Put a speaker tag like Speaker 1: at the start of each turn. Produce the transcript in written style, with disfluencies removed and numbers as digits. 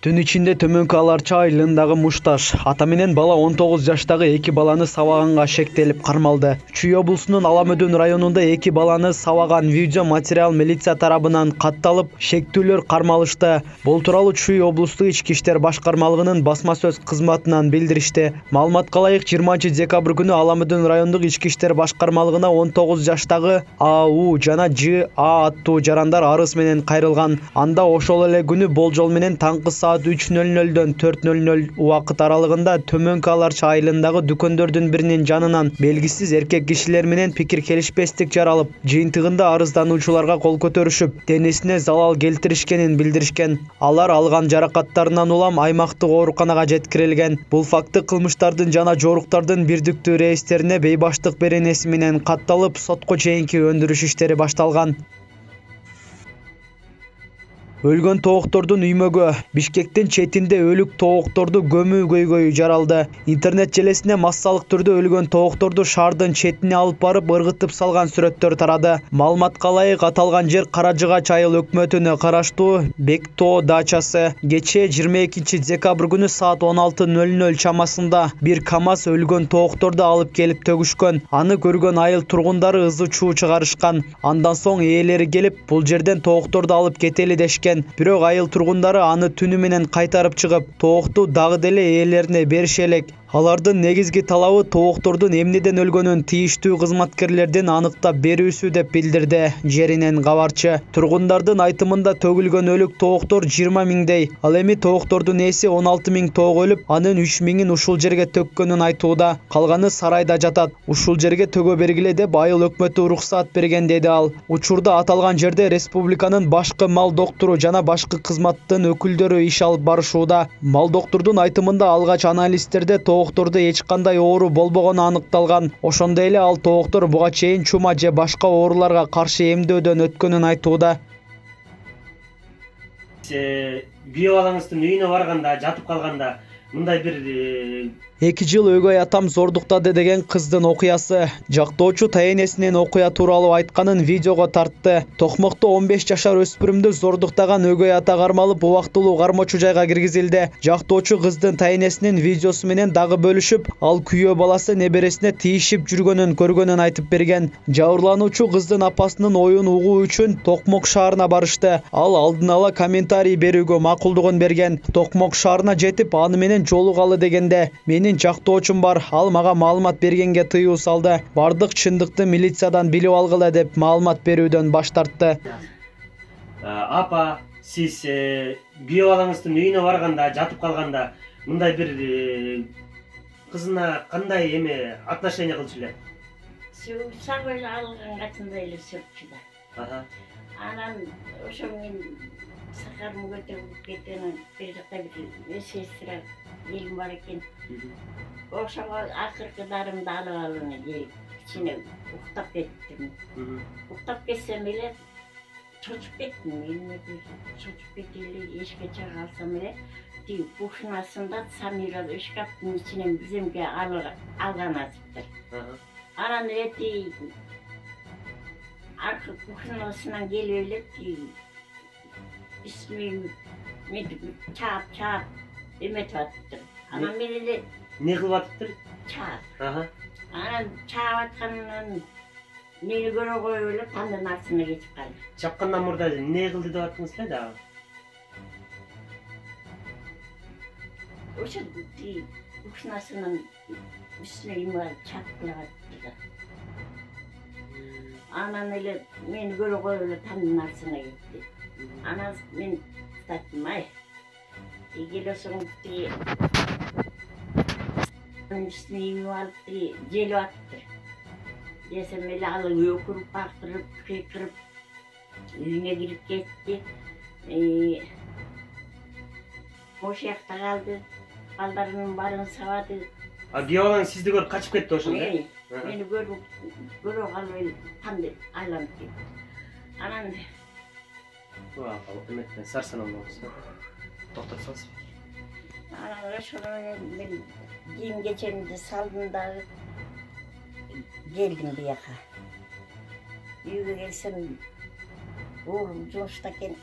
Speaker 1: Түн ичинде Төмөнкү Аларча айылындагы Мушташ ата менен бала 19 жаштагы 2 баланы сабаганга шектелип кармалды. Чүй облусунун Аламөдөн районунда 2 баланы сабаган видео материал милиция тарабынан катталып, шектүүлөр кармалышты. Бул тууралуу Чүй облустук ички иштер башкармалыгынын басма сөз кызматынан билдиришти. Маалыматка ылайык 20 декабрь күнү Аламөдөн райондук ички иштер башкармалыгына 19 жаштагы АУ жана ЖА аттуу жарандар арыз менен кайрылган. Анда ошол эле күнү болжол менен таңкы saat 3:00-дөн 4:00 убакыт аралыгында Төмөнкү Аларча айылындагы дүкөндөрдүн биринин жанынан белгисиз эркек кишилер менен пикир келишпестик жаралып, жыйынтыгында арыздануучуларга кол көтөрүшүп, денесине залал келтиришкенин билдиришкен. Алар алган жаракаттарынан улам аймактык ооруканага жеткирилген. Бул факты кылмыштардын жана жоруктардын бирдиктүү рейстерине бейбаштык беренеси менен катталып, сотко чейинки өндүрүш иштери башталган. Өлгөн тооктордун үймөгө Бишкектин четинде өлүк тоокторду көмүү көйгөйү жаралды. Интернет желесине массалык түрдө өлгөн тоокторду шаардын четине алып барып ыргытып салган сүрөттөр тарады. Маалыматка ылайык аталган жер Каражыгач айыл өкмөтүнө караштуу Бектоо дачасы. Кечээ 22 декабрь күнү saat 16:00 чамасында бир КАМАЗ өлгөн тоокторду алып келип төгүшкөн. Аны көргөн айыл тургундары ызы чуу чыгарышкан. Андан соң ээлери келип, бул жерден тоокторду алып кетели дешкен. Бирок айыл тургундары аны түнү менен кайтарып чыгып, тоокту дагы деле ээлерине бериши элек. Алардын негизги талабы тооктордун эмнеден өлгөнүн тийиштүү кызматкерлердин аныктап берүүсү деп билдирди жеринен кабарчы. Тургундардын айтымында төгүлгөн өлүк тооктор 20 миңдей. Ал эми тооктордун ээси 16 миң тоок өлүп, анын 3 миңин ушул жерге төккөнүн айтууда. Калганы сарайда жатат. Ушул жерге төгө бергиле деп айыл өкмөтү уруксаат берген деди ал. Учурда аталган жерде республиканын башкы мал доктору жана башкы кызматтын өкүлдөрү иш алып барышууда. Мал доктордун айтымында алгач анализдерде тооктордо эч кандай оору болбогону аныкталган. Ошондой эле ал тооктор буга чейин чума же башка ооруларга каршы эмдөөдөн өткөнүн айтууда.
Speaker 2: Күйөө балаңыздын үйүнө барганда, жатып калганда мындай бир
Speaker 1: 2 жыл өгөй атам зордуктады деген кыздын окуясы. Жактоочу таенесинин окуя тууралуу айтканын видеого тартты. Токмокто 15 жашар өспүрүмдү зордуктаган өгөй ата кармалып, убактылуу кармоочу жайга киргизилди. Жактоочу кыздын таенесинин видеосу менен дагы бөлүшүп, ал күйөө баласы небересине тийишип жүргөнүн көргөнүн айтып берген. Жабырлануучу кыздын апасынын оюн угуу үчүн Токмок шаарына барышты. Ал алдын ала комментарий берүүгө макулдугун берген. Токмок шаарына жетип, аны менен жолугалы дегенде, менин жактоочум бар, ал мага маалымат бергенге тыюу салды. Бардык чындыкты милициядан билип алгыла деп маалымат берүүдөн баш тартты.
Speaker 2: Апа, сиз күйөө балаңыздын үйүнө барганда, жатып калганда мындай бир кызына кандай отношение кылчу эле?
Speaker 3: Сагыз алган катындай эле сөкчү да. Анан ошо мен сакарым көтөрүп кеткен, бир жакта бир сестра элим бар экен. Ошого акыркы дарымды алып алып кичине уктап кеттим. Уктап кетсем эле чочуп кеттим. Чочуп кетели эшикке чыга калсам эле тиги кухнасында Самира шкафтын ичинен биземге алган атыптыр. Анан эле тиги аркы кухнасынан келип эле тиги исмим чаап эметип атыптыр. Анан мен эле
Speaker 2: не кылып атыптыр?
Speaker 3: Чаап. Анан чаап атканынан мени көрө коюп эле тандын артына кетип калды.
Speaker 2: Чапкандан мурда не кылды деп аттыңыз эле дагы?
Speaker 3: Ошо кухнасынан үстүнө чаапкылап атыптыр да. Анан эле мени көрө коюп эле тандын артына кетти. Анан мен таттым, келе соң üstüne iğne alıp jeli attılar. Desem öyle alıp ökürüp baktırıp kıykırıp үйüne girip gitti. O şekilde kaldı. Ballarının barını savadı.
Speaker 2: Kүйөө балаң sizdi görüp kaçıp gitti ошондо?
Speaker 3: Beni görüp alıp tandı aylanıp gitti. Anan
Speaker 2: Ömekten sarsan olmamışsın. Doktorsanız.
Speaker 3: Anan şöyle ben giyim geçeninde saldım da geldim bir yaka. Үйгө келсем, oğlum жұмыстакен